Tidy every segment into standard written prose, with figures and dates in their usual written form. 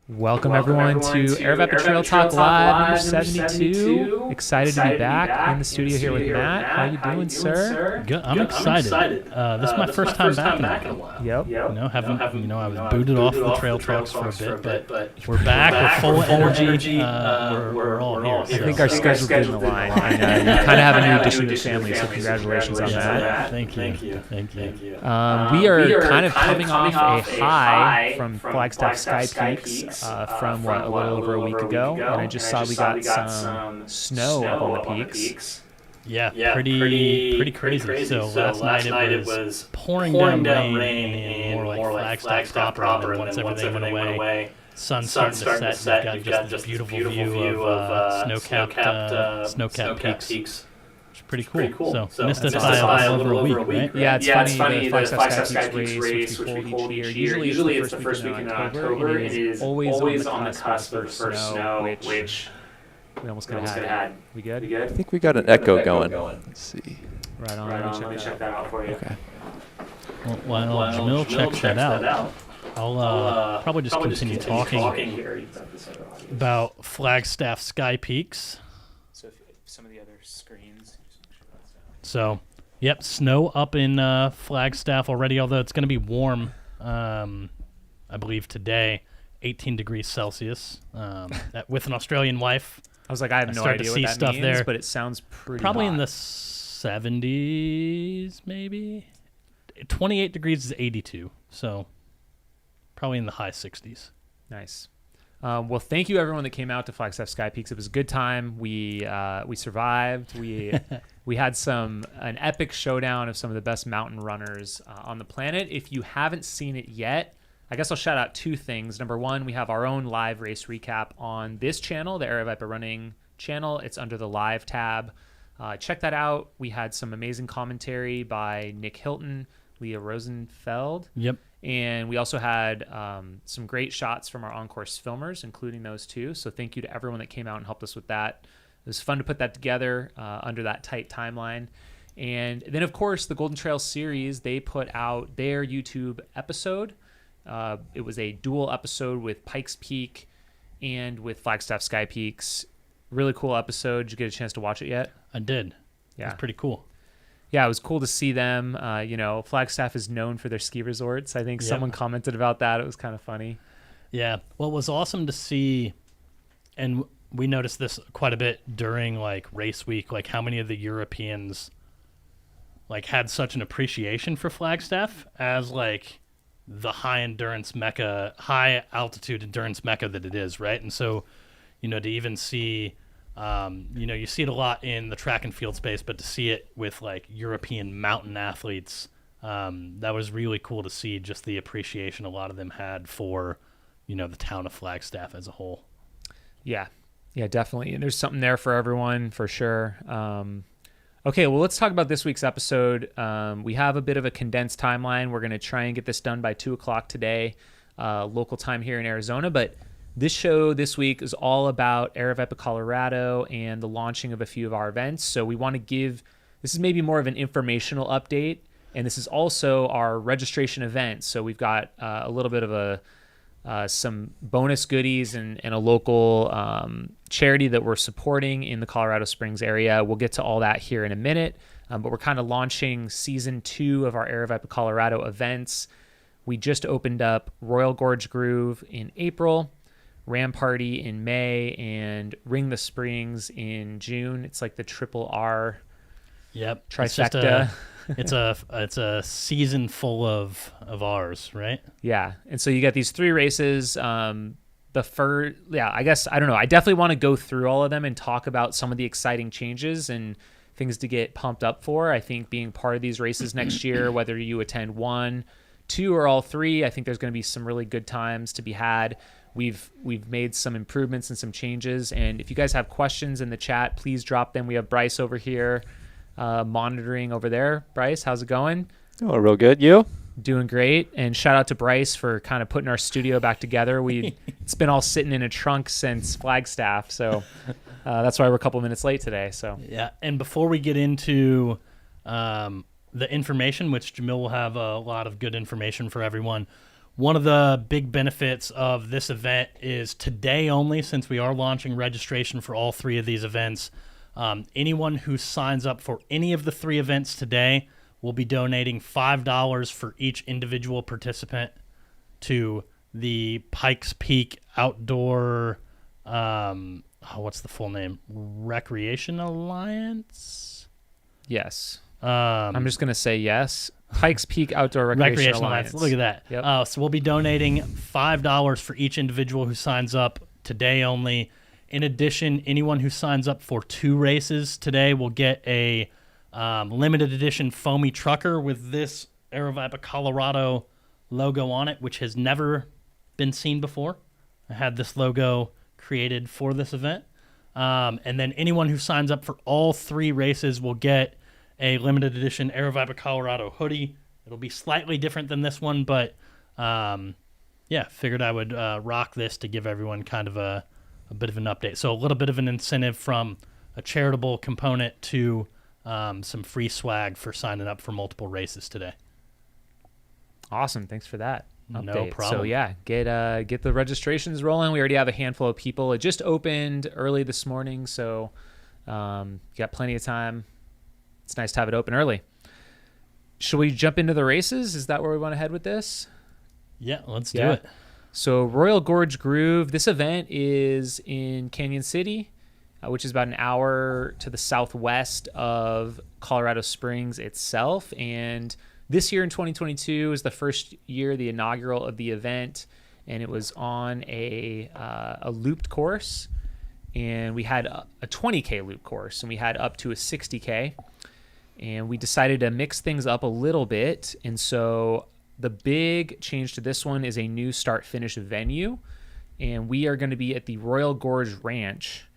Welcome everyone to Aravaipa Trail Talk Live number 72. Excited to be back in the studio here with Matt. How you doing, sir? Good. I'm excited. This is my first time back in a while. Yep. I was booted off the trail talks for a bit, but we're back. We're full of energy. We're all here. I think our schedule's getting aligned. I know you kind of have a new addition to the family, so congratulations on that. Thank you. We are kind of coming off a high from Flagstaff Sky Peaks from a little over a week ago, and I just saw we got some snow up on the peaks. Yeah, pretty crazy. So last night it was pouring down rain and more like Flagstaff proper, and then once everything went away, sun's starting to set, and you've got just this beautiful view of snow-capped peaks. Pretty cool. So missed us by a little over a week, right? Yeah, it's funny. The Flagstaff Sky Peaks race, which we hold each year. Usually it's the first week in October. It is always on the cusp of snow, which we almost could have had. We good? I think we got an echo going. Let's see. Right on. Let me check that out for you. Okay. Well, while Jamil checks that out, I'll probably just continue talking about Flagstaff Sky Peaks. So if some of the other screens. So, yep, snow up in Flagstaff already, although it's going to be warm, I believe, today, 18 degrees Celsius. With an Australian wife. I was like, I have no idea what that means, but it sounds pretty Probably hot. In the 70s, maybe. 28 degrees is 82, so probably in the high 60s. Nice. Well, thank you everyone that came out to Flagstaff Sky Peaks. It was a good time. We survived. We had an epic showdown of some of the best mountain runners on the planet. If you haven't seen it yet, I guess I'll shout out two things. Number one, we have our own live race recap on this channel, the Aravaipa Running channel. It's under the live tab. Check that out. We had some amazing commentary by Nick Hilton, Leah Rosenfeld. Yep. And we also had some great shots from our on-course filmers, including those two. So thank you to everyone that came out and helped us with that. It was fun to put that together under that tight timeline. And then, of course, the Golden Trail series, they put out their YouTube episode. It was a dual episode with Pikes Peak and with Flagstaff Sky Peaks. Really cool episode. Did you get a chance to watch it yet? I did. Yeah. It was pretty cool. Yeah, it was cool to see them. Flagstaff is known for their ski resorts. I think someone commented about that. It was kind of funny. Yeah. Well, it was awesome to see, and we noticed this quite a bit during race week, how many of the Europeans had such an appreciation for Flagstaff as the high altitude endurance mecca that it is, right? And so, to even see you see it a lot in the track and field space, but to see it with European mountain athletes, that was really cool to see, just the appreciation a lot of them had for, the town of Flagstaff as a whole. Yeah, definitely. And there's something there for everyone, for sure. Okay, well, let's talk about this week's episode. We have a bit of a condensed timeline. We're going to try and get this done by 2 o'clock today, local time here in Arizona, but this show this week is all about Aravaipa, Colorado, and the launching of a few of our events. So we want to this is maybe more of an informational update, and this is also our registration event. So we've got a little bit of some bonus goodies and a local charity that we're supporting in the Colorado Springs area. We'll get to all that here in a minute, but we're kind of launching season 2 of our Aravaipa Colorado events. We just opened up Royal Gorge Groove in April, Ram Party in May, and Ring the Springs in June. It's like the triple R trifecta. It's a season full of ours, right? Yeah. And so you got these 3 races. I guess, I don't know. I definitely want to go through all of them and talk about some of the exciting changes and things to get pumped up for. I think being part of these races next year, whether you attend 1, 2, or all 3, I think there's going to be some really good times to be had. We've made some improvements and some changes. And if you guys have questions in the chat, please drop them. We have Bryce over here monitoring over there. Bryce, how's it going? Oh, real good. You? Doing great. And shout out to Bryce for kind of putting our studio back together. It's been all sitting in a trunk since Flagstaff. So that's why we're a couple minutes late today. So yeah. And before we get into the information, which Jamil will have a lot of good information for everyone. One of the big benefits of this event is today only, since we are launching registration for all 3 of these events. Anyone who signs up for any of the 3 events today will be donating $5 for each individual participant to the Pikes Peak Outdoor, what's the full name? Recreation Alliance? Yes. I'm just going to say yes. Pikes Peak Outdoor Recreation Alliance. Look at that. Yep. So we'll be donating $5 for each individual who signs up today only. In addition, anyone who signs up for 2 races today will get a limited edition foamy trucker with this Aravaipa, Colorado logo on it, which has never been seen before. I had this logo created for this event. And then anyone who signs up for all 3 races will get a limited edition Aravaipa, Colorado hoodie. It'll be slightly different than this one, but figured I would rock this to give everyone kind of a bit of an update. So a little bit of an incentive from a charitable component to some free swag for signing up for multiple races today. Awesome. Thanks for that update. No problem. So yeah, get the registrations rolling. We already have a handful of people. It just opened early this morning, so you got plenty of time. It's nice to have it open early. Should we jump into the races? Is that where we want to head with this? Yeah, let's do it. So Royal Gorge Groove, this event is in Canyon City, which is about an hour to the southwest of Colorado Springs itself. And this year in 2022 is the first year, the inaugural of the event, and it was on a looped course. And we had a 20K loop course, and we had up to a 60K. And we decided to mix things up a little bit. And so the big change to this one is a new start-finish venue. And we are going to be at the Royal Gorge Ranch.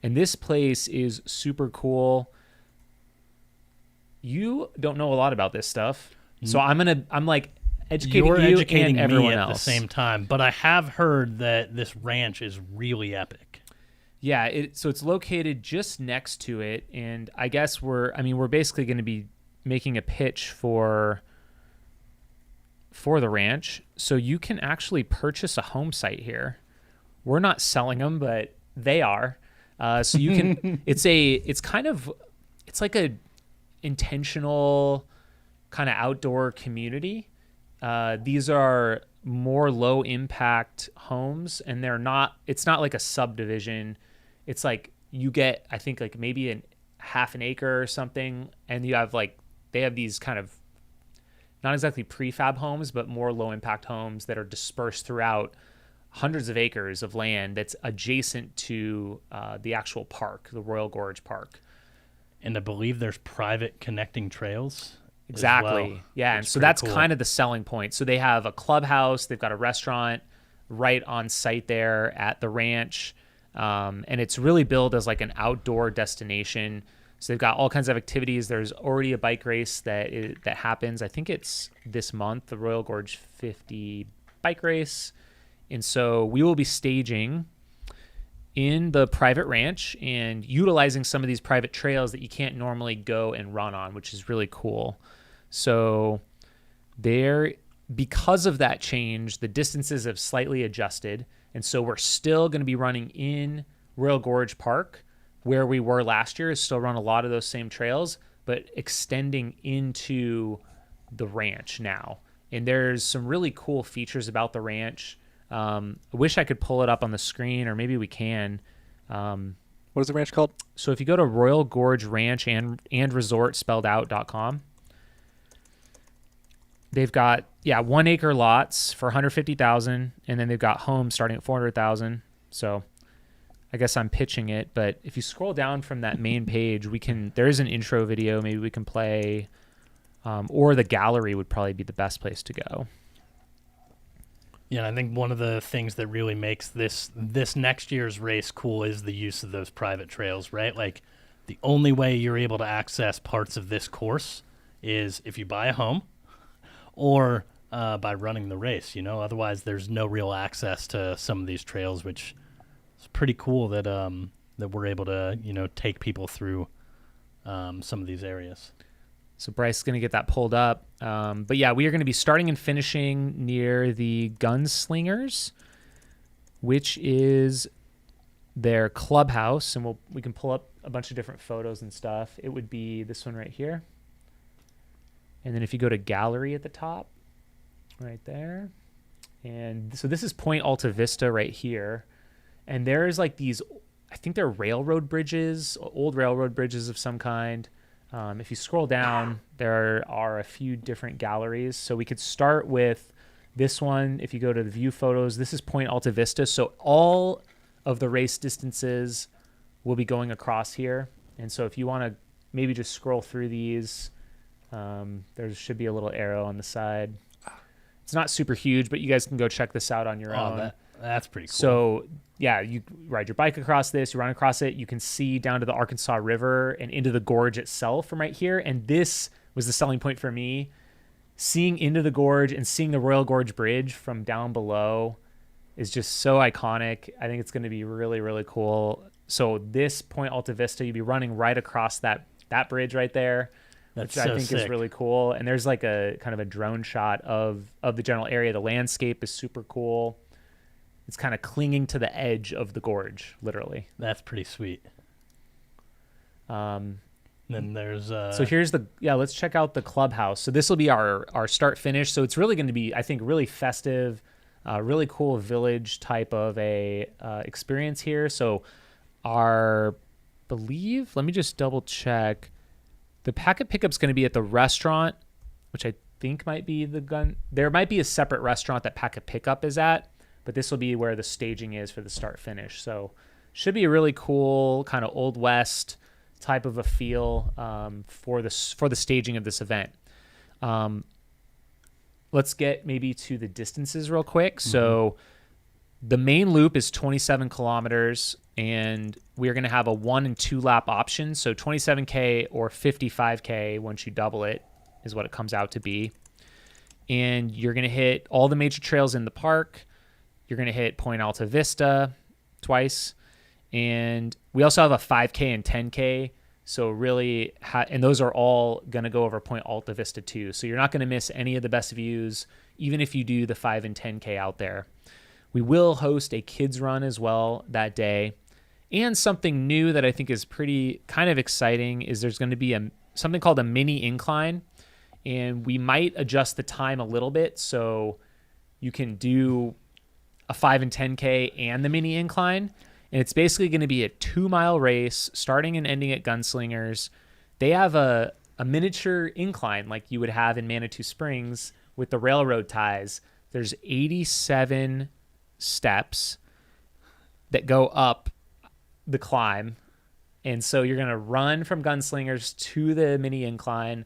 And this place is super cool. You don't know a lot about this stuff. So I'm like educating You're you educating and everyone me at else the same time. But I have heard that this ranch is really epic. Yeah, so it's located just next to it, and I guess we're basically going to be making a pitch for the ranch, so you can actually purchase a home site here. We're not selling them, but they are. So you can. it's like a intentional kind of outdoor community. These are more low impact homes, and it's not like a subdivision. It's like you get, I think, like maybe a half an acre or something, and you have they have these kind of not exactly prefab homes, but more low impact homes that are dispersed throughout hundreds of acres of land that's adjacent to the actual park, the Royal Gorge Park. And I believe there's private connecting trails. Exactly. Well. Yeah. And so that's cool. Kind of the selling point. So they have a clubhouse, they've got a restaurant right on site there at the ranch. And it's really billed as like an outdoor destination. So they've got all kinds of activities. There's already a bike race that happens. I think it's this month, the Royal Gorge 50 bike race. And so we will be staging in the private ranch and utilizing some of these private trails that you can't normally go and run on, which is really cool. So because of that change, the distances have slightly adjusted. And so we're still going to be running in Royal Gorge Park where we were last year, still run a lot of those same trails, but extending into the ranch now. And there's some really cool features about the ranch. I wish I could pull it up on the screen, or maybe we can. What is the ranch called? So if you go to Royal Gorge Ranch and resort spelled out.com, they've got 1 acre lots for $150,000, and then they've got homes starting at $400,000. So I guess I'm pitching it, but if you scroll down from that main page, there is an intro video maybe we can play, or the gallery would probably be the best place to go. Yeah, and I think one of the things that really makes this next year's race cool is the use of those private trails, right? Like, the only way you're able to access parts of this course is if you buy a home or by running the race, Otherwise, there's no real access to some of these trails, which is pretty cool that we're able to, take people through some of these areas. So Bryce is going to get that pulled up. But yeah, we are going to be starting and finishing near the Gunslingers, which is their clubhouse. And we can pull up a bunch of different photos and stuff. It would be this one right here. And then if you go to gallery at the top, right there. And so this is Point Alta Vista right here. And there's like these, I think they're railroad bridges, old railroad bridges of some kind. If you scroll down, there are a few different galleries. So we could start with this one. If you go to the view photos, this is Point Alta Vista. So all of the race distances will be going across here. And so if you want to maybe just scroll through these, there should be a little arrow on the side. It's not super huge, but you guys can go check this out on your own. That's pretty cool. So yeah, you ride your bike across this, you run across it, you can see down to the Arkansas River and into the gorge itself from right here. And this was the selling point for me. Seeing into the gorge and seeing the Royal Gorge Bridge from down below is just so iconic. I think it's going to be really, really cool. So this Point Alta Vista, you'd be running right across that bridge right there. That's which so I think sick. is really cool. And there's like a kind of a drone shot of the general area. The landscape is super cool. It's kind of clinging to the edge of the gorge, literally. That's pretty sweet. Then there's so here's let's check out the clubhouse. So this will be our start finish. So it's really going to be, I think, really festive, really cool village type of a experience here. So let me just double check. The packet pickup's going to be at the restaurant, which I think might be there might be a separate restaurant that packet pickup is at, but this will be where the staging is for the start finish. So should be a really cool kind of Old West type of a feel for the staging of this event. Let's get maybe to the distances real quick. Mm-hmm. So the main loop is 27 kilometers, and we are going to have a 1 and 2 lap option. So 27K or 55K once you double it is what it comes out to be. And you're going to hit all the major trails in the park. You're going to hit Point Alta Vista twice. And we also have a 5K and 10K. So really, and those are all going to go over Point Alta Vista too. So you're not going to miss any of the best views, even if you do the 5 and 10K out there. We will host a kids run as well that day. And something new that I think is pretty kind of exciting is there's going to be something called a mini incline. And we might adjust the time a little bit so you can do a 5 and 10K and the mini incline. And it's basically going to be a 2-mile race starting and ending at Gunslingers. They have a miniature incline like you would have in Manitou Springs with the railroad ties. There's 87 steps that go up the climb. And so you're going to run from Gunslingers to the mini incline,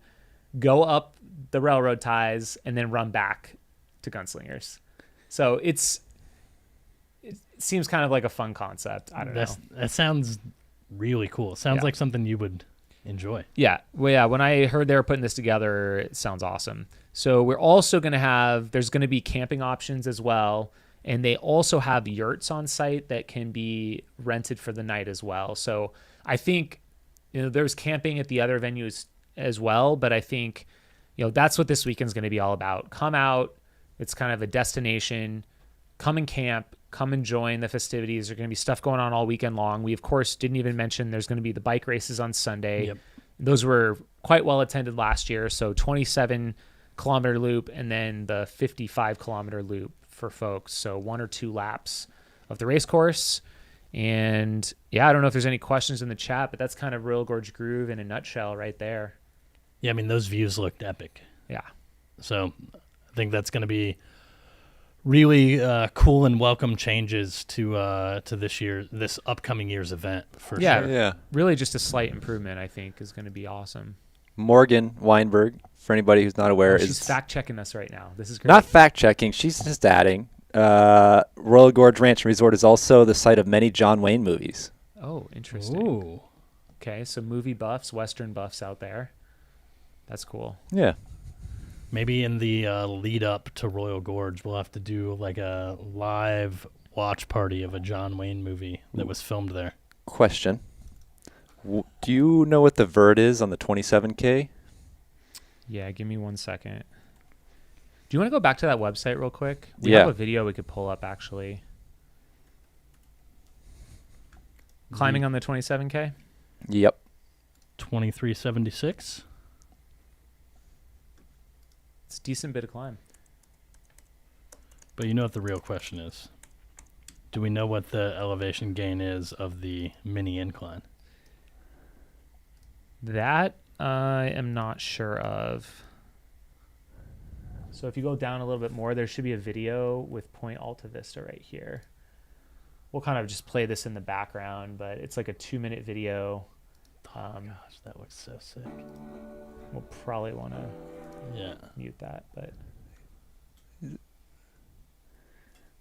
go up the railroad ties, and then run back to Gunslingers. So it seems kind of like a fun concept. I don't know. That sounds really cool. It sounds like something you would enjoy. Yeah. Well, yeah. When I heard they were putting this together, it sounds awesome. So we're also going to there's going to be camping options as well. And they also have yurts on site that can be rented for the night as well. So I think, there's camping at the other venues as well. But I think, that's what this weekend's going to be all about. Come out. It's kind of a destination. Come and camp. Come and join the festivities. There's going to be stuff going on all weekend long. We, of course, didn't even mention there's going to be the bike races on Sunday. Yep. Those were quite well attended last year. So 27-kilometer loop and then the 55-kilometer loop for folks. So 1 or 2 laps of the race course. And yeah, I don't know if there's any questions in the chat, but that's kind of Royal Gorge Groove in a nutshell right there. Yeah, I mean, those views looked epic. Yeah. So I think that's going to be really cool and welcome changes to this upcoming year's event for sure. Yeah. Really just a slight improvement, I think, is going to be awesome. Morgan Weinberg, for anybody who's not aware, she's fact-checking us right now. This is great. Not fact-checking. She's just adding. Royal Gorge Ranch and Resort is also the site of many John Wayne movies. Oh, interesting. Ooh. Okay, so movie buffs, Western buffs out there. That's cool. Yeah. Maybe in the lead up to Royal Gorge, we'll have to do like a live watch party of a John Wayne movie that was filmed there. Question. Do you know what the vert is on the 27K? Yeah, give me 1 second. Do you want to go back to that website real quick? We Yeah. have a video we could pull up, actually. Climbing on the 27K? Yep. 2376. It's a decent bit of climb. But you know what the real question is? Do we know what the elevation gain is of the mini incline? That I am not sure of. So if you go down a little bit more, there should be a video with Point Alta Vista right here. We'll kind of just play this in the background, but it's like a 2-minute video. Oh my gosh, that looks so sick. We'll probably want to mute that, but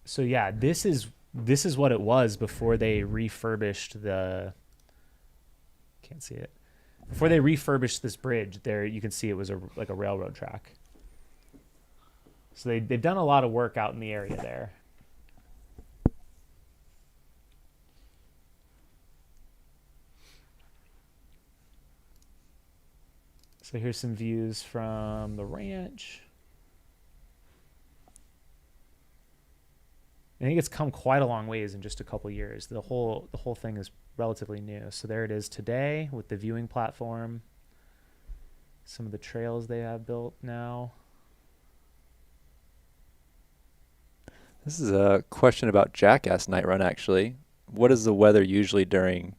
so yeah, this is what it was before they refurbished the. Can't see it. Before they refurbished this bridge, there you can see it was like a railroad track. So they've done a lot of work out in the area there. So here's some views from the ranch. I think it's come quite a long ways in just a couple years. The whole thing is relatively new. So there it is today with the viewing platform. Some of the trails they have built now. This is a question about Jackass Night Run, actually. What is the weather usually during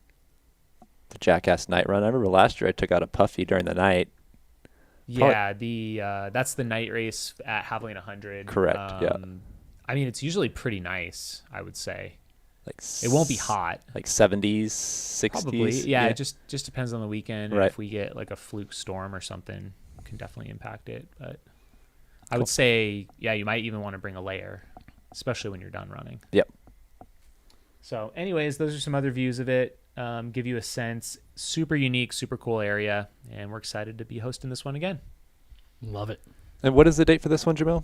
the Jackass Night Run? I remember last year I took out a puffy during the night. Yeah, that's the night race at Javelina 100. Correct, yeah. I mean, it's usually pretty nice, I would say. Like it won't be hot. Like 70s, 60s? Probably, yeah. It just depends on the weekend. Right. If we get like a fluke storm or something, it can definitely impact it. But I would say, yeah, you might even want to bring a layer, especially when you're done running. Yep. So anyways, those are some other views of it. Give you a sense. Super unique, super cool area. And we're excited to be hosting this one again. Love it. And what is the date for this one, Jamil?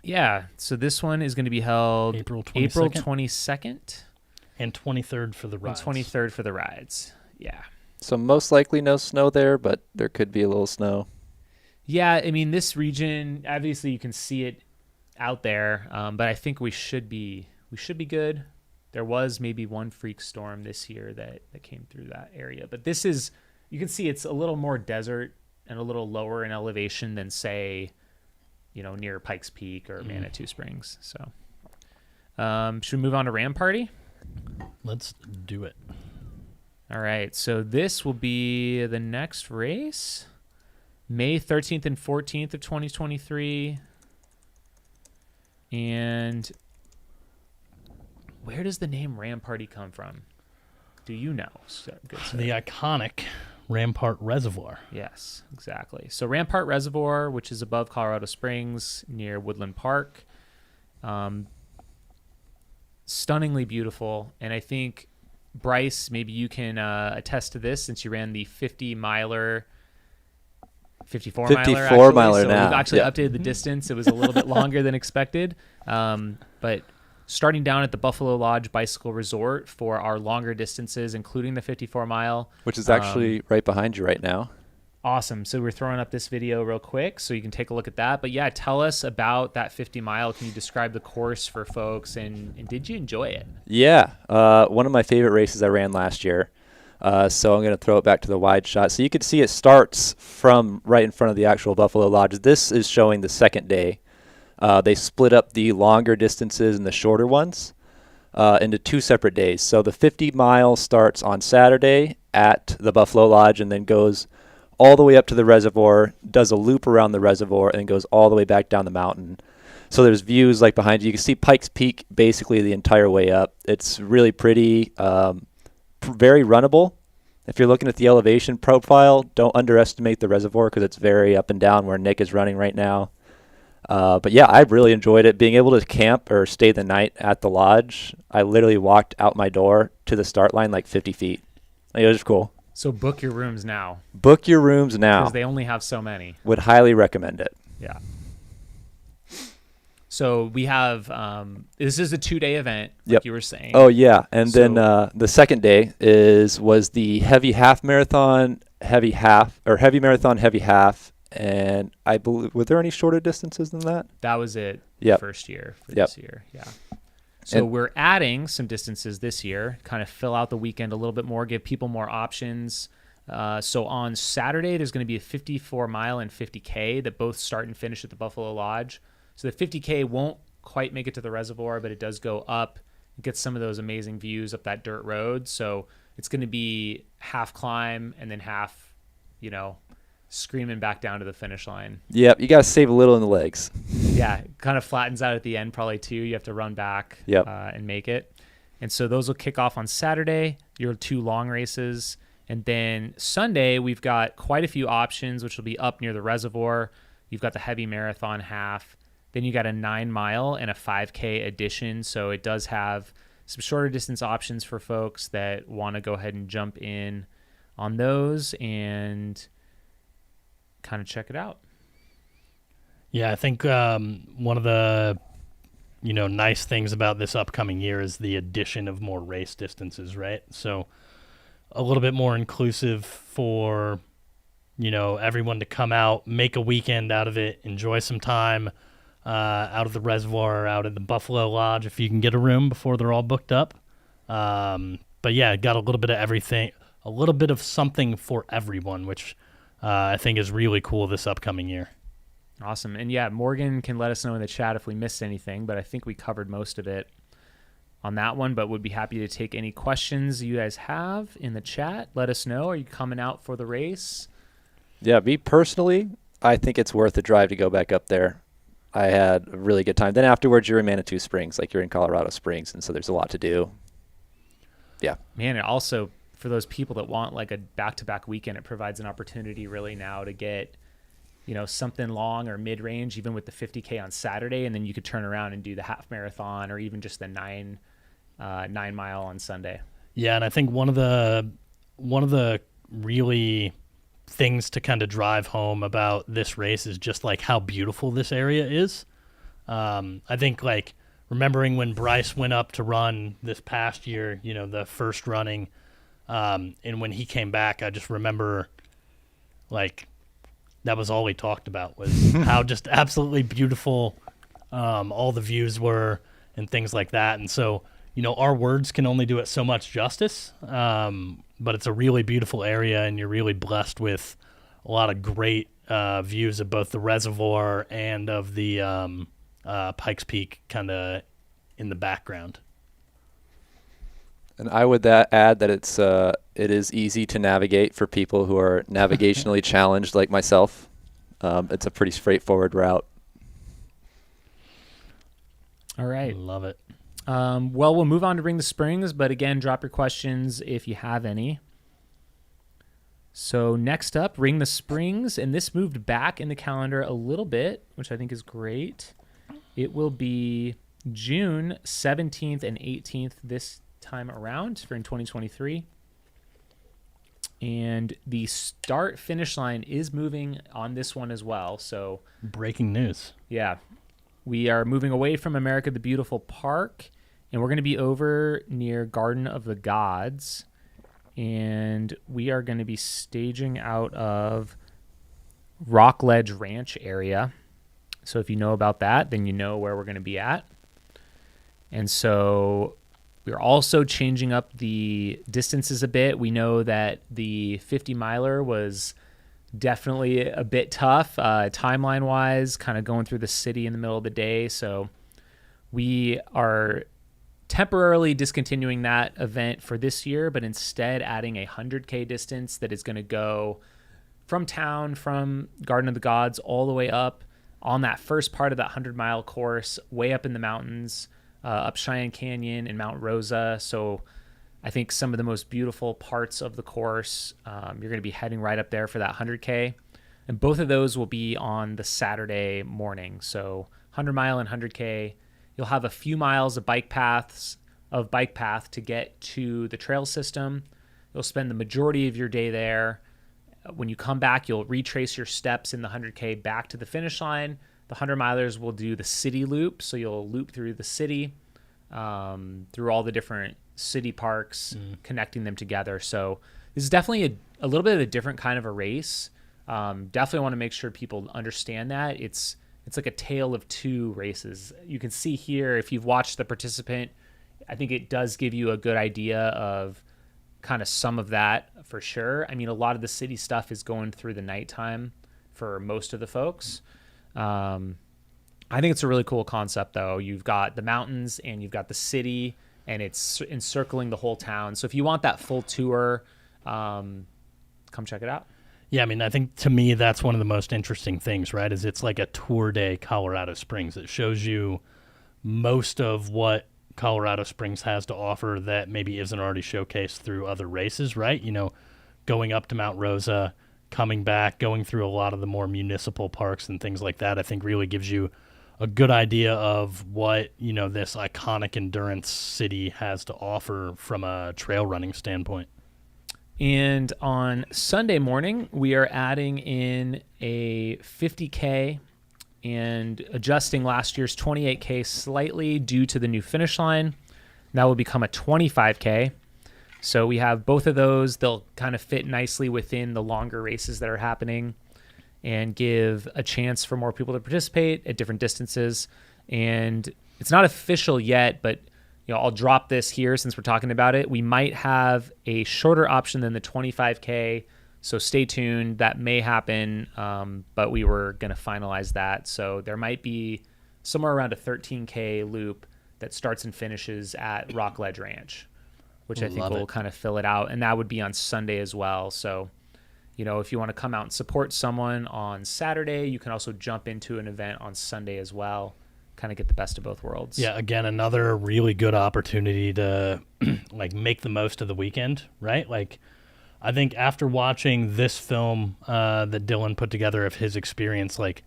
Yeah, so this one is going to be held April 22nd. And 23rd for the rides. And 23rd for the rides. Yeah. So most likely no snow there, but there could be a little snow. Yeah, I mean, this region, obviously you can see it out there, but I think we should be good. There was maybe one freak storm this year that came through that area. But this is, you can see it's a little more desert and a little lower in elevation than, say, near Pikes Peak or Manitou Springs. So should we move on to Ram Party? Let's do it. All right. So this will be the next race, May 13th and 14th of 2023. And where does the name Ram Party come from? Do you know? Good, the iconic Rampart Reservoir. Yes, exactly. So Rampart Reservoir, which is above Colorado Springs near Woodland Park. Stunningly beautiful. And I think, Bryce, maybe you can attest to this since you ran the 54-miler 54 miler so now. We've actually updated the distance. It was a little bit longer than expected. But starting down at the Buffalo Lodge Bicycle Resort for our longer distances, including the 54-mile. Which is actually right behind you right now. Awesome. So we're throwing up this video real quick so you can take a look at that. But yeah, tell us about that 50-mile. Can you describe the course for folks? And did you enjoy it? Yeah. One of my favorite races I ran last year. So I'm going to throw it back to the wide shot. So you can see it starts from right in front of the actual Buffalo Lodge. This is showing the second day. They split up the longer distances and the shorter ones into 2 separate days. So the 50-mile starts on Saturday at the Buffalo Lodge and then goes all the way up to the reservoir, does a loop around the reservoir, and goes all the way back down the mountain. So there's views like behind you. You can see Pikes Peak basically the entire way up. It's really pretty, very runnable. If you're looking at the elevation profile, don't underestimate the reservoir because it's very up and down where Nick is running right now. But yeah, I really enjoyed it. Being able to camp or stay the night at the lodge, I literally walked out my door to the start line like 50 feet. It was cool. So book your rooms now. Book your rooms now. Because they only have so many. Would highly recommend it. Yeah. So we have, this is a 2-day event, like you were saying. Oh, yeah. And then the second day was the heavy half marathon, heavy marathon, heavy half, And I believe, were there any shorter distances than that? That was it. Yep. First year for Yep. this year. Yeah. So we're adding some distances this year, kind of fill out the weekend a little bit more, give people more options. So on Saturday, there's going to be a 54 mile and 50K that both start and finish at the Buffalo Lodge. So the 50K won't quite make it to the reservoir, but it does go up. It gets some of those amazing views up that dirt road. So it's going to be half climb and then half, screaming back down to the finish line. Yep, you got to save a little in the legs. Yeah, it kind of flattens out at the end probably too. You have to run back and make it. And so those will kick off on Saturday, your 2 long races. And then Sunday, we've got quite a few options, which will be up near the reservoir. You've got the heavy marathon half. Then you got a 9 mile and a 5K addition. So it does have some shorter distance options for folks that want to go ahead and jump in on those and kind of check it out. Yeah, I think one of the nice things about this upcoming year is the addition of more race distances, right? So a little bit more inclusive for everyone to come out, make a weekend out of it, enjoy some time out of the reservoir, out at the Buffalo Lodge if you can get a room before they're all booked up. But yeah, got a little bit of everything, a little bit of something for everyone, which I think is really cool this upcoming year. Awesome. And yeah, Morgan can let us know in the chat if we missed anything, but I think we covered most of it on that one, but would be happy to take any questions you guys have in the chat. Let us know. Are you coming out for the race? Yeah, me personally, I think it's worth the drive to go back up there. I had a really good time. Then afterwards, you're in Manitou Springs, like you're in Colorado Springs, and so there's a lot to do. Yeah. Man, it also, for those people that want like a back-to-back weekend, it provides an opportunity really now to get something long or mid-range, even with the 50K on Saturday, and then you could turn around and do the half marathon or even just the 9 mile on Sunday. Yeah, and I think one of the really things to kind of drive home about this race is just like how beautiful this area is. I think like remembering when Bryce went up to run this past year, the first running, and when he came back, I just remember like that was all he talked about was how just absolutely beautiful all the views were and things like that. And so, our words can only do it so much justice, but it's a really beautiful area, and you're really blessed with a lot of great views of both the reservoir and of the Pikes Peak kind of in the background. And I would add that it is easy to navigate for people who are navigationally challenged like myself. It's a pretty straightforward route. All right. Love it. Well, we'll move on to Ring the Springs, but again, drop your questions if you have any. So next up, Ring the Springs, and this moved back in the calendar a little bit, which I think is great. It will be June 17th and 18th this time around for in 2023. And the start finish line is moving on this one as well. So breaking news. Yeah. We are moving away from America the Beautiful Park, and we're going to be over near Garden of the Gods. And we are going to be staging out of Rockledge Ranch area. So if you know about that, then you know where we're going to be at. And so we're also changing up the distances a bit. We know that the 50 miler was definitely a bit tough timeline wise, kind of going through the city in the middle of the day. So we are temporarily discontinuing that event for this year, but instead adding a 100K distance that is going to go from town, from Garden of the Gods, all the way up on that first part of that 100-mile course, way up in the mountains, up Cheyenne Canyon and Mount Rosa. So I think some of the most beautiful parts of the course, you're going to be heading right up there for that 100K. And both of those will be on the Saturday morning. So 100-mile and 100K. You'll have a few miles of bike path to get to the trail system. You'll spend the majority of your day there. When you come back, you'll retrace your steps in the 100K back to the finish line. The 100-milers will do the city loop, so you'll loop through the city, through all the different city parks, connecting them together. So this is definitely a little bit of a different kind of a race. Definitely want to make sure people understand that it's like a tale of two races. You can see here, if you've watched the participant, I think it does give you a good idea of kind of some of that for sure. I mean, a lot of the city stuff is going through the nighttime for most of the folks. I think it's a really cool concept, though. You've got the mountains and you've got the city, and it's encircling the whole town. So if you want that full tour, come check it out. Yeah, I mean, I think to me that's one of the most interesting things, right? Is it's like a tour day Colorado Springs. It shows you most of what Colorado Springs has to offer that maybe isn't already showcased through other races, right? You know, going up to Mount Rosa, coming back, going through a lot of the more municipal parks and things like that, I think really gives you a good idea of what, you know, this iconic endurance city has to offer from a trail running standpoint. And on Sunday morning, we are adding in a 50K and adjusting last year's 28K slightly due to the new finish line. That will become a 25K. So we have both of those. They'll kind of fit nicely within the longer races that are happening and give a chance for more people to participate at different distances. And it's not official yet, but I'll drop this here since we're talking about it. We might have a shorter option than the 25K, so stay tuned. That may happen, but we were going to finalize that. So there might be somewhere around a 13K loop that starts and finishes at Rock Ledge Ranch, which I think will kind of fill it out. And that would be on Sunday as well. So, if you want to come out and support someone on Saturday, you can also jump into an event on Sunday as well. Kind of get the best of both worlds. Yeah, again, another really good opportunity to like make the most of the weekend, right? Like, I think after watching this film that Dylan put together of his experience, like,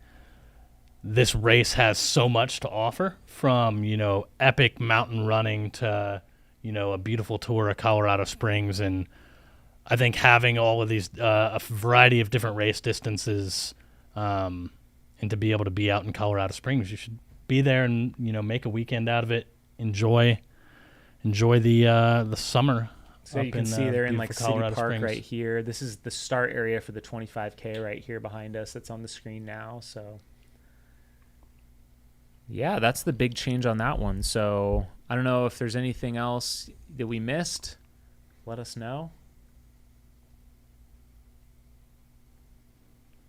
this race has so much to offer, from, epic mountain running to, a beautiful tour of Colorado Springs. And I think having all of these, a variety of different race distances, and to be able to be out in Colorado Springs, you should be there and make a weekend out of it. Enjoy the summer. So you can see they're in like City Colorado Park Springs. right here. This is the start area for the 25K right here behind us. That's on the screen now. So yeah, that's the big change on that one. So I don't know if there's anything else that we missed. Let us know.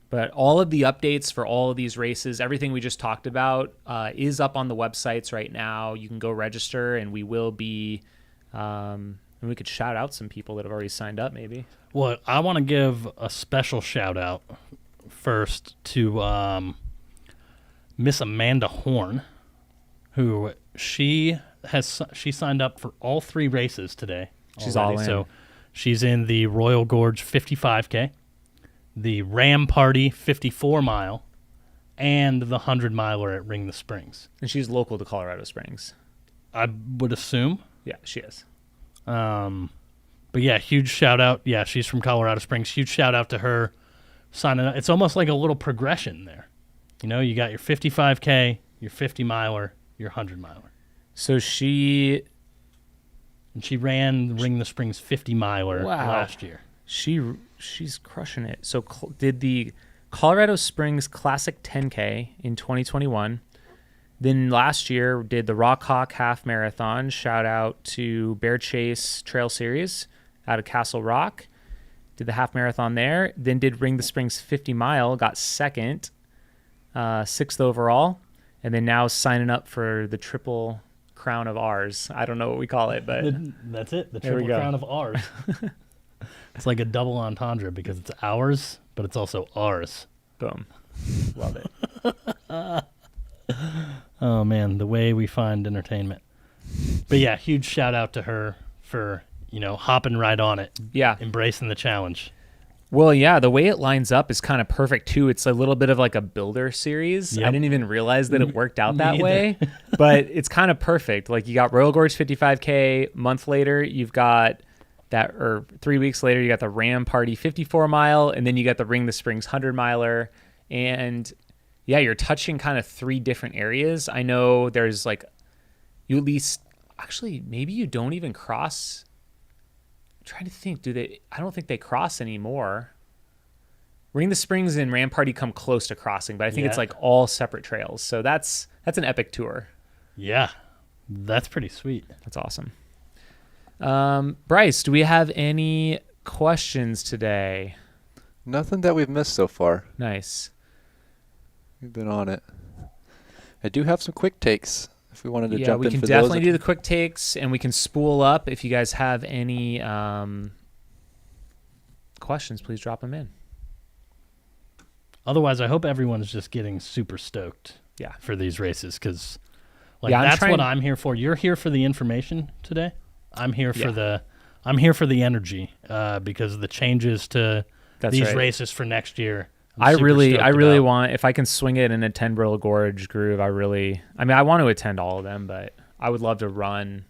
But all of the updates for all of these races, everything we just talked about, is up on the websites right now. You can go register, and we will be, and we could shout out some people that have already signed up maybe. Well, I want to give a special shout out first to Miss Amanda Horn, who she signed up for all three races today. She's already. all in. So she's in the Royal Gorge 55K. The Ram Party 54 mile, and the 100 miler at Ring the Springs. And she's local to Colorado Springs. I would assume. Yeah, she is. But yeah, huge shout out. Yeah, she's from Colorado Springs. Huge shout out to her signing up. It's almost like a little progression there. You got your 55K, your 50 miler, your 100 miler. So she ran Ring the Springs 50 miler last year. She's crushing it. So did the Colorado Springs Classic 10K in 2021. Then last year did the Rock Hawk Half Marathon. Shout out to Bear Chase Trail Series out of Castle Rock. Did the half marathon there. Then did Ring the Springs 50 mile. Got second, 6th overall. And then now signing up for the Triple Crown of Ours. I don't know what we call it, but that's it. The Triple Crown of Ours. It's like a double entendre because it's ours, but it's also ours. Boom. Love it. Oh, man, the way we find entertainment. But, yeah, huge shout out to her for, hopping right on it. Yeah. Embracing the challenge. Well, yeah, the way it lines up is kind of perfect, too. It's a little bit of like a builder series. Yep. I didn't even realize that it worked out that way, but it's kind of perfect. Like, you got Royal Gorge 55K. Month later, you've got that, or 3 weeks later, you got the Ram Party 54 mile, and then you got the Ring the Springs 100 miler. And yeah, you're touching kind of 3 different areas. I know there's like, you at least, actually, maybe you don't even cross. I'm trying to think, I don't think they cross anymore. Ring the Springs and Ram Party come close to crossing, but I think Yeah. it's like all separate trails. So that's an epic tour. Yeah, that's pretty sweet. That's awesome. Bryce, do we have any questions today? Nothing that we've missed so far. Nice. We've been on it. I do have some quick takes if we wanted to Yeah, jump we in can for definitely those. do the quick takes, and we can spool up. If you guys have any questions, please drop them in. Otherwise, I hope everyone's just getting super stoked Yeah. for these races because Yeah, that's what I'm here for. You're here for the information today. I'm here for the energy because of the changes to these races for next year. I really want, if I can swing it in a 10 Brillo Gorge groove, I want to attend all of them, but I would love to run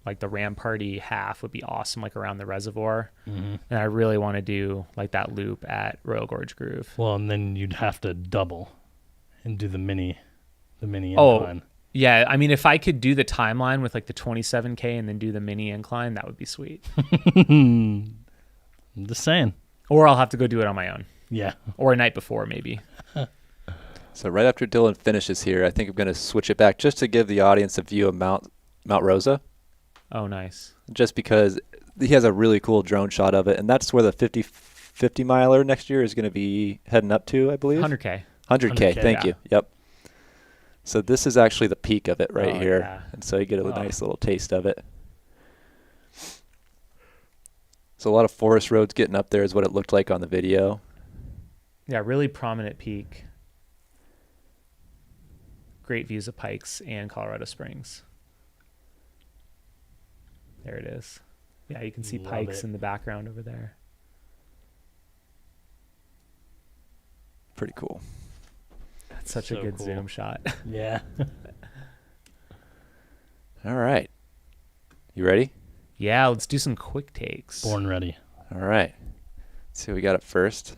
like the Ram Party half would be awesome, like around the reservoir. Mm-hmm. And I really want to do like that loop at Royal Gorge Groove. Well, and then you'd have to double and do the mini incline. Yeah. I mean, if I could do the timeline with like the 27K and then do the mini incline, that would be sweet. I'm just saying. Or I'll have to go do it on my own. Yeah. Or a night before, maybe. So right after Dylan finishes here, I think I'm going to switch it back just to give the audience a view of Mount Rosa. Oh, nice. Just because he has a really cool drone shot of it, and that's where the 50 miler next year is going to be heading up to, I believe. 100K. 100K, thank you. Yep. So this is actually the peak of it right here. Yeah. And so you get a nice little taste of it. So a lot of forest roads getting up there is what it looked like on the video. Yeah, really prominent peak. Great views of Pikes and Colorado Springs. There it is. Yeah, you can see Love Pikes it. in the background over there. Pretty cool. That's such a So good cool. zoom shot. Yeah. All right. You ready? Yeah, let's do some quick takes. Born ready. All right. Let's see what we got up first.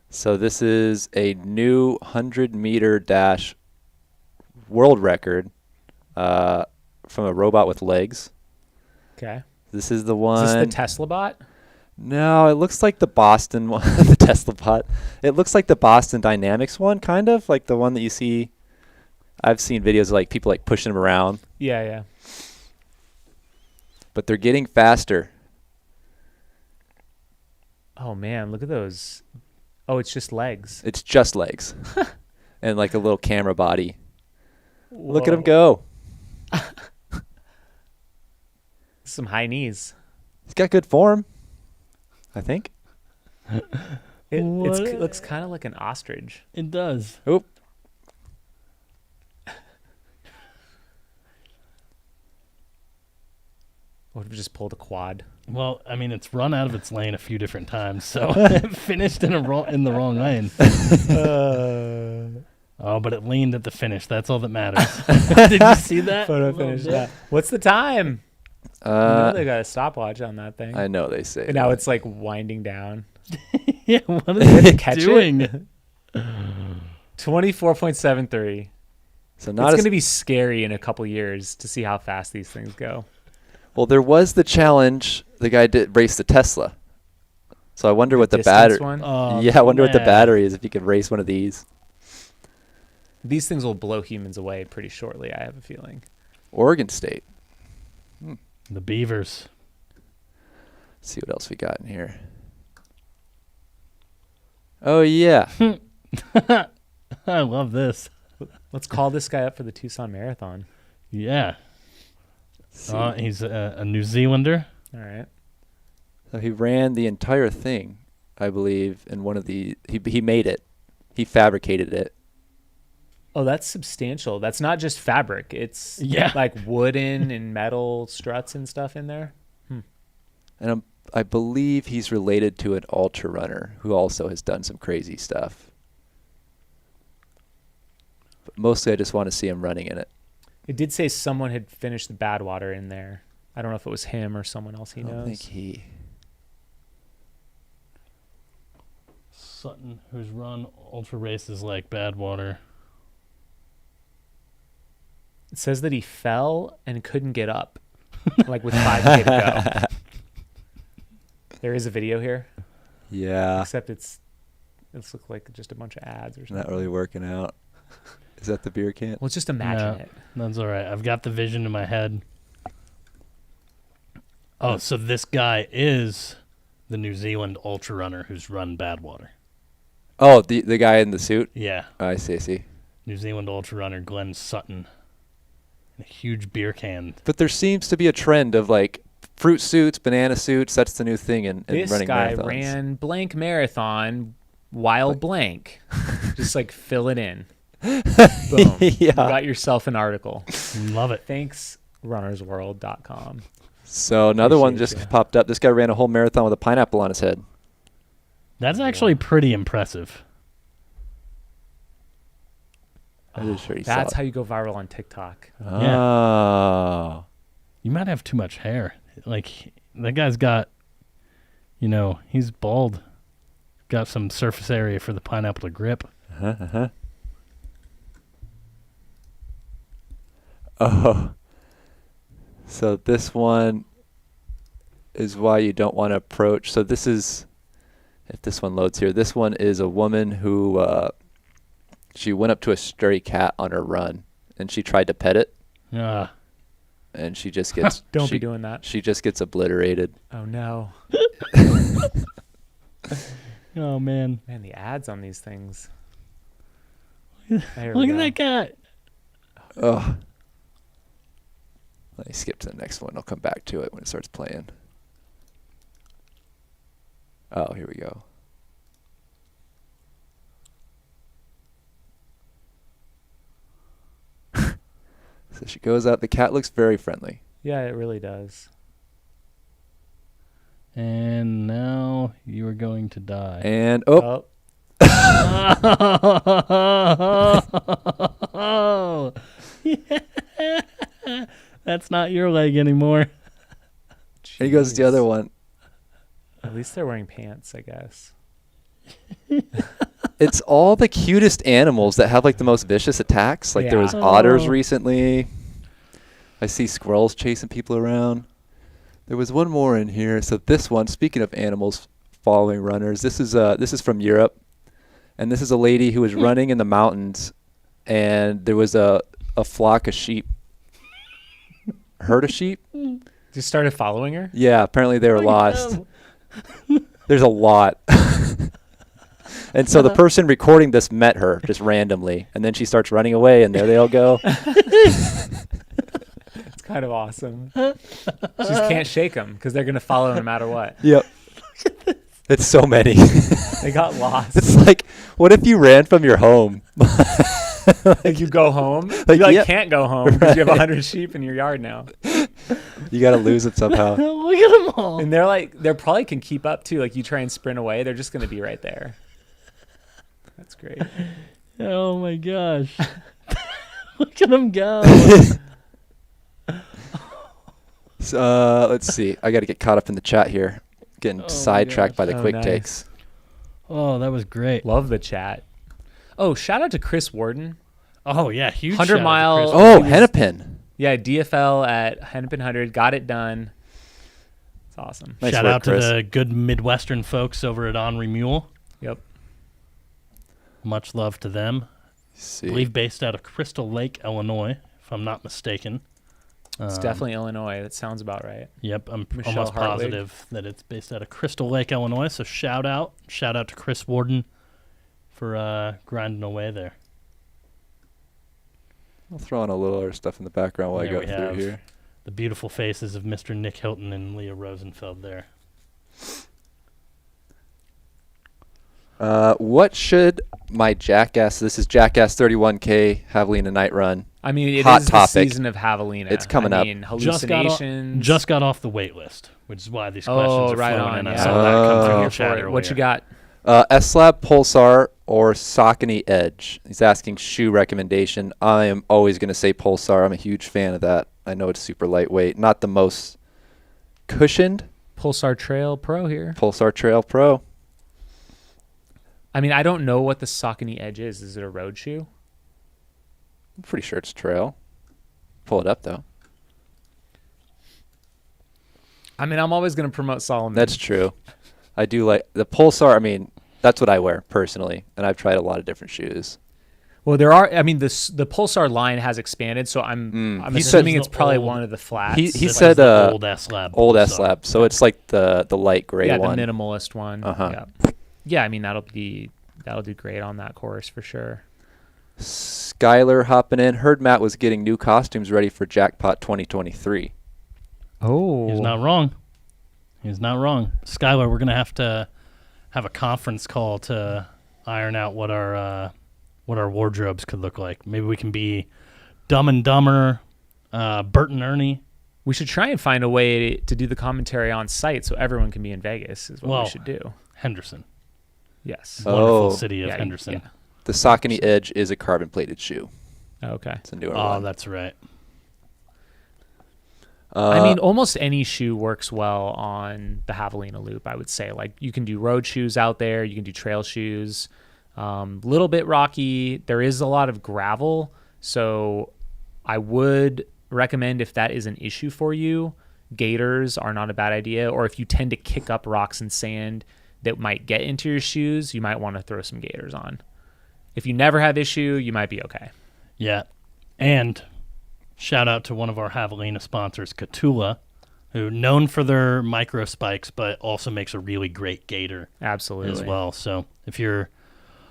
So this is a new 100-meter dash world record from a robot with legs. Okay. This is the one. Is this the Tesla bot? No, it looks like the Boston one, the Tesla bot. It looks like the Boston Dynamics one, kind of like the one that you see. I've seen videos of like people like pushing them around, Yeah. but they're getting faster. Oh, man, look at those. Oh, it's just legs. It's just legs and like a little camera body. Look at him Whoa. go. Some high knees. He's got good form, I think. It What? looks kind of like an ostrich. It does. Oop. Would have just pulled a quad. Well, I mean, it's run out of its lane a few different times, so it finished in the wrong lane. Oh, but it leaned at the finish. That's all that matters. Did you see that? Photo Little finish. bit? Yeah. What's the time? You know they got a stopwatch on that thing. I know they say. And now it's like winding down. Yeah, what are they Catch doing? it? 24.73. So It's not going as to be scary in a couple years to see how fast these things go. well. There was the challenge. The guy did race the Tesla. So I wonder what the Distance battery. one. Oh, Yeah, I wonder what the man. battery is if you could race one of these. These things will blow humans away pretty shortly, I have a feeling. Oregon State. The Beavers. Let's see what else we got in here. Oh yeah. I love this. Let's call this guy up for the Tucson Marathon. Yeah. See. He's a New Zealander. All right. So he ran the entire thing, I believe, in one of the. He made it. He fabricated it. Oh, that's substantial. That's not just fabric. It's Yeah. like wooden and metal struts and stuff in there. And I believe he's related to an ultra runner who also has done some crazy stuff. But mostly I just want to see him running in it. It did say someone had finished the Badwater in there. I don't know if it was him or someone else he I don't knows. think he. Sutton, who's run ultra races like Badwater. It says that he fell and couldn't get up, like with 5K to go. There is a video here. Yeah. Except it's look like just a bunch of ads or something. Not really working out. Is that the beer can? Well, just imagine it. That's all right. I've got the vision in my head. Oh, so this guy is the New Zealand ultra runner who's run Badwater. Oh, the guy in the suit? Yeah. Oh, I see. New Zealand ultra runner Glenn Sutton. A huge beer can. But there seems to be a trend of like fruit suits, banana suits. That's the new thing in running marathons. This guy ran blank marathon while blank. Just like fill it in. Boom. Yeah. You got yourself an article. Love it. Thanks, runnersworld.com. So another one just popped up. This guy ran a whole marathon with a pineapple on his head. That's actually pretty impressive. That's how you go viral on TikTok. Oh. Yeah. You might have too much hair. Like, that guy's got, he's bald. Got some surface area for the pineapple to grip. Oh. So this one is why you don't want to approach. So this is, if this one loads here, this one is a woman who, she went up to a stray cat on her run, and she tried to pet it. And she just gets... Don't be doing that. She just gets obliterated. Oh, no. Oh, man. Man, the ads on these things. Look at that cat. Oh. Let me skip to the next one. I'll come back to it when it starts playing. Oh, here we go. So she goes out. The cat looks very friendly. Yeah, it really does. And now you are going to die. And, oh. Yeah. That's not your leg anymore. Jeez. And he goes to the other one. At least they're wearing pants, I guess. It's all the cutest animals that have like the most vicious attacks. Like there was otters recently. I see squirrels chasing people around. There was one more in here. So this one, speaking of animals following runners, this is from Europe. And this is a lady who was running in the mountains, and there was a flock of sheep. Herd of sheep? Just started following her? Yeah, apparently they were lost. There's a lot. And so the person recording this met her just randomly, and then she starts running away, and there they all go. It's kind of awesome. She just can't shake them because they're going to follow no matter what. Yep. It's so many. They got lost. It's like, what if you ran from your home? Like you go home? You can't go home because you have 100 sheep in your yard now. You got to lose it somehow. Look at them all. And they're probably can keep up too. Like you try and sprint away, they're just going to be right there. That's great. Oh my gosh. Look at them go. So, let's see. I got to get caught up in the chat here. Getting sidetracked by the quick takes. Oh, that was great. Love the chat. Oh, shout out to Chris Warden. Oh, yeah. Huge 100 mile. Oh, Hennepin. Yeah, DFL at Hennepin 100. Got it done. It's awesome. Nice shout out to the good Midwestern folks over at Henri Mule. Yep. Much love to them. I believe based out of Crystal Lake, Illinois, if I'm not mistaken. It's definitely Illinois. That sounds about right. Yep, I'm almost positive that it's based out of Crystal Lake, Illinois. So shout out to Chris Warden for grinding away there. I'll throw in a little other stuff in the background while I go through here. The beautiful faces of Mr. Nick Hilton and Leah Rosenfeld there. What should my Jackass, this is Jackass 31K Javelina night run. I mean, it Hot is topic. The season of Javelina. It's coming up. Hallucinations. Just got off the wait list, which is why these questions are right flowing on. in. I saw that come through the chat earlier. What you got? S-Lab Pulsar or Saucony Edge. He's asking shoe recommendation. I am always going to say Pulsar. I'm a huge fan of that. I know it's super lightweight. Not the most cushioned. Pulsar Trail Pro here. Pulsar Trail Pro. I mean, I don't know what the Saucony Edge is. Is it a road shoe? I'm pretty sure it's trail. Pull it up, though. I mean, I'm always going to promote Solomon. That's true. I do like the Pulsar. I mean, that's what I wear personally, and I've tried a lot of different shoes. Well, there are. I mean, the Pulsar line has expanded, so I'm assuming it's probably one of the flats. He said old S-Lab. Old S-Lab. So it's like the light gray one. Yeah, the minimalist one. Uh-huh. Yeah. I mean, that'll do great on that course for sure. Skylar hopping in. Heard Matt was getting new costumes ready for Jackpot 2023. Oh, he's not wrong. Skylar, we're gonna have to have a conference call to iron out what our wardrobes could look like. Maybe we can be Dumb and Dumber, Bert and Ernie. We should try and find a way to do the commentary on site so everyone can be in Vegas. Is what we should do. Henderson. Yes. Wonderful city of Henderson. Yeah. The Saucony Edge is a carbon-plated shoe. Okay. It's a newer one. That's right. I mean, almost any shoe works well on the Javelina Loop, I would say. Like, you can do road shoes out there. You can do trail shoes. Little bit rocky. There is a lot of gravel. So I would recommend, if that is an issue for you, gaiters are not a bad idea. Or if you tend to kick up rocks and sand that might get into your shoes, you might want to throw some gaiters on. If you never have issue, you might be okay. Yeah. And shout out to one of our Javelina sponsors, Catula, who known for their micro spikes, but also makes a really great gaiter Absolutely. as well. So if you're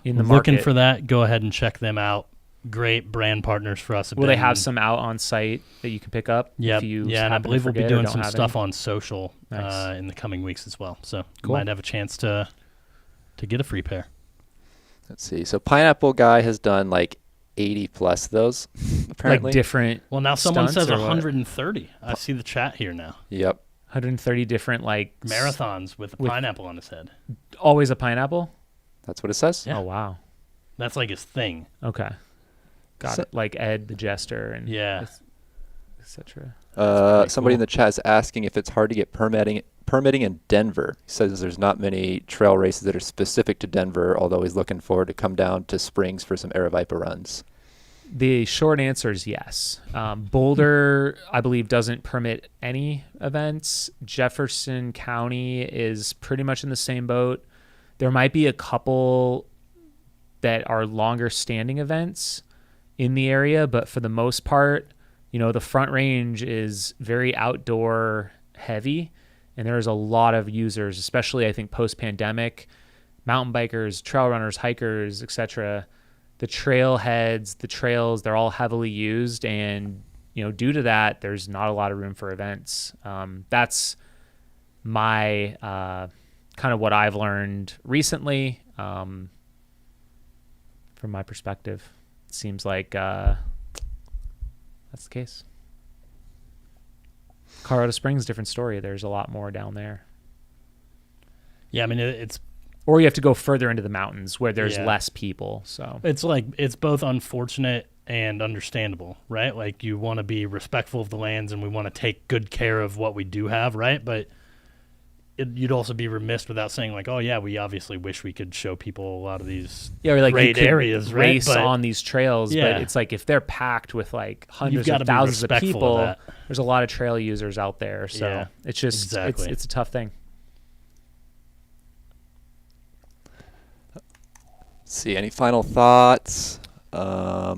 in the looking market for that, go ahead and check them out. Great brand partners for us. Will they have some out on site that you can pick up? Yeah, and I believe we'll be doing some stuff on social in the coming weeks as well. So you might have a chance to get a free pair. Let's see. So Pineapple Guy has done like 80 plus of those, apparently. Like different Well, now someone says or 130. I see the chat here now. Yep. 130 different like marathons with a pineapple on his head. Always a pineapple? That's what it says. Yeah. Oh, wow. That's like his thing. Okay. Got it. Like Ed the Jester and etc. Somebody in the chat is asking if it's hard to get permitting in Denver. He says there's not many trail races that are specific to Denver, although he's looking forward to come down to Springs for some Aravaipa runs. The short answer is yes. Boulder, I believe, doesn't permit any events. Jefferson County is pretty much in the same boat. There might be a couple that are longer standing events in the area, but for the most part, the Front Range is very outdoor heavy, and there's a lot of users, especially I think post-pandemic, mountain bikers, trail runners, hikers, etc. The trailheads, the trails, they're all heavily used, and due to that, there's not a lot of room for events. That's my kind of what I've learned recently. From my perspective, it seems like that's the case. Colorado Springs, different story. There's a lot more down there. Yeah, I mean it's. Or you have to go further into the mountains where there's less people. So it's both unfortunate and understandable, right? Like you want to be respectful of the lands, and we want to take good care of what we do have, right? But you'd also be remiss without saying like, oh yeah, we obviously wish we could show people a lot of these great areas, right? Race on these trails, but it's like if they're packed with like hundreds of thousands of people, there's a lot of trail users out there. So it's just it's a tough thing. Let's see, any final thoughts? What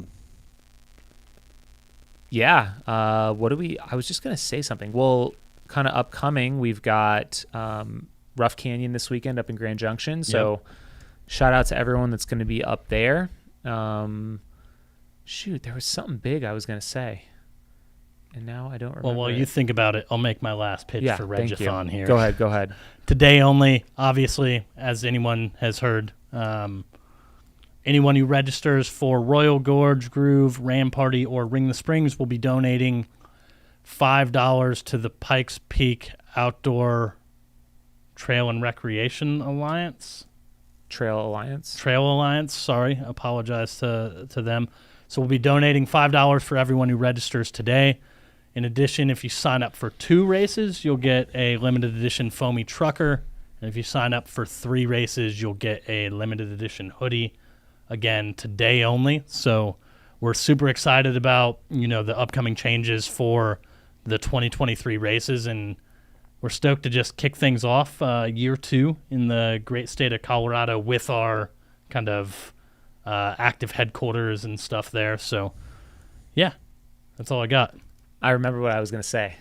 do we? I was just gonna say something. Well, kind of upcoming, we've got Rough Canyon this weekend up in Grand Junction. So shout out to everyone that's going to be up there. Shoot, there was something big I was going to say, and now I don't remember. Well, while you think about it, I'll make my last pitch for Rego-Thon here. Go ahead. Today only, obviously, as anyone has heard, anyone who registers for Royal Gorge, Groove, Ram Party, or Ring the Springs will be donating $5 to the Pikes Peak Outdoor Trail and Recreation Alliance. Trail Alliance, sorry. Apologize to them. So we'll be donating $5 for everyone who registers today. In addition, if you sign up for 2 races, you'll get a limited edition foamy trucker. And if you sign up for 3 races, you'll get a limited edition hoodie. Again, today only. So we're super excited about, the upcoming changes for the 2023 races, and we're stoked to just kick things off year 2 in the great state of Colorado with our kind of active headquarters and stuff there. So, yeah, that's all I got. I remember what I was going to say.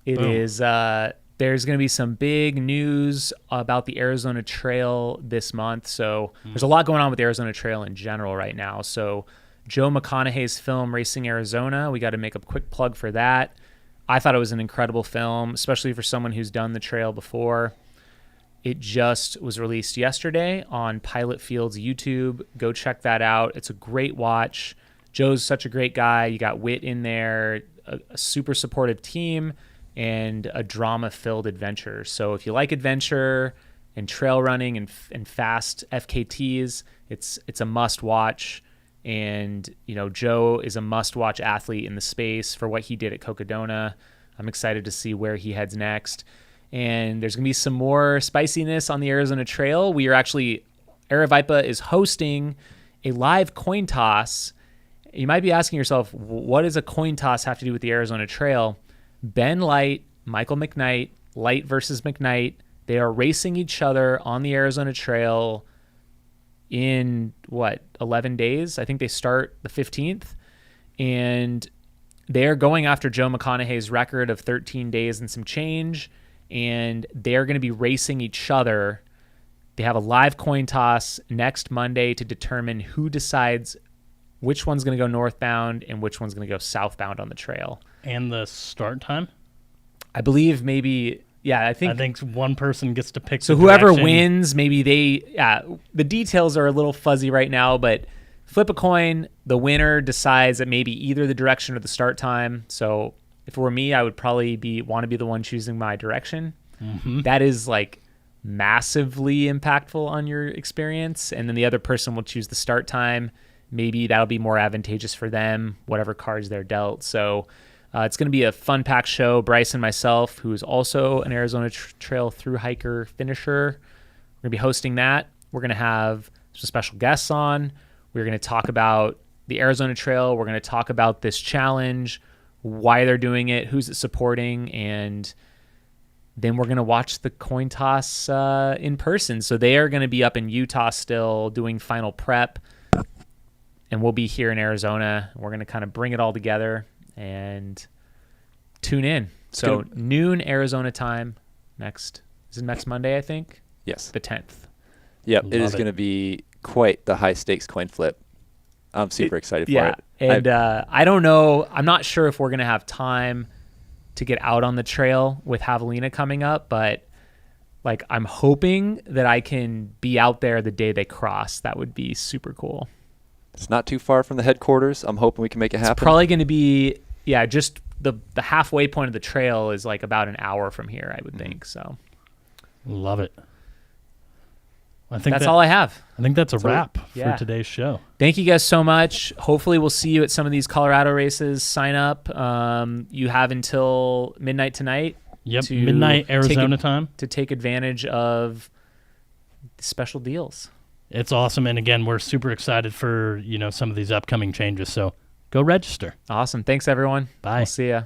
It Boom. is there's going to be some big news about the Arizona Trail this month. So there's a lot going on with the Arizona Trail in general right now. So Joe McConaughey's film Racing Arizona, we got to make a quick plug for that. I thought it was an incredible film, especially for someone who's done the trail before. It just was released yesterday on Pilot Field's YouTube. Go check that out. It's a great watch. Joe's such a great guy. You got Whit in there, a super supportive team, and a drama-filled adventure. So if you like adventure and trail running and fast FKTs, it's a must-watch. And, Joe is a must-watch athlete in the space for what he did at Cocodona. I'm excited to see where he heads next. And there's going to be some more spiciness on the Arizona Trail. Aravaipa is hosting a live coin toss. You might be asking yourself, what does a coin toss have to do with the Arizona Trail? Ben Light, Michael McKnight, Light versus McKnight, they are racing each other on the Arizona Trail in 11 days? I think they start the 15th, and they're going after Joe McConaughey's record of 13 days and some change, and they're going to be racing each other. They have a live coin toss next Monday to determine who decides which one's going to go northbound and which one's going to go southbound on the trail. And the start time? I believe maybe... Yeah, I think one person gets to pick. So whoever wins, maybe the details are a little fuzzy right now, but flip a coin. The winner decides that maybe either the direction or the start time. So if it were me, I would probably want to be the one choosing my direction. Mm-hmm. That is massively impactful on your experience. And then the other person will choose the start time. Maybe that'll be more advantageous for them, whatever cards they're dealt. So it's going to be a fun-packed show. Bryce and myself, who is also an Arizona Trail thru hiker finisher, we're going to be hosting that. We're going to have some special guests on. We're going to talk about the Arizona Trail. We're going to talk about this challenge, why they're doing it, who's it supporting, and then we're going to watch the coin toss in person. So they are going to be up in Utah still doing final prep, and we'll be here in Arizona. We're going to kind of bring it all together and tune in. So noon Arizona time next Monday, I think? Yes. The 10th. Yep, it is going to be quite the high-stakes coin flip. I'm super excited for it. And I don't know. I'm not sure if we're going to have time to get out on the trail with Javelina coming up, but I'm hoping that I can be out there the day they cross. That would be super cool. It's not too far from the headquarters. I'm hoping we can make it happen. It's probably going to be, just the halfway point of the trail is about an hour from here, I would think. So, love it. I think that's all I have. I think that's a wrap for today's show. Thank you guys so much. Hopefully we'll see you at some of these Colorado races. Sign up. You have until midnight tonight. Yep, midnight Arizona time. To take advantage of the special deals. It's awesome. And again, we're super excited for, some of these upcoming changes. So go register. Awesome. Thanks, everyone. Bye. We'll see ya.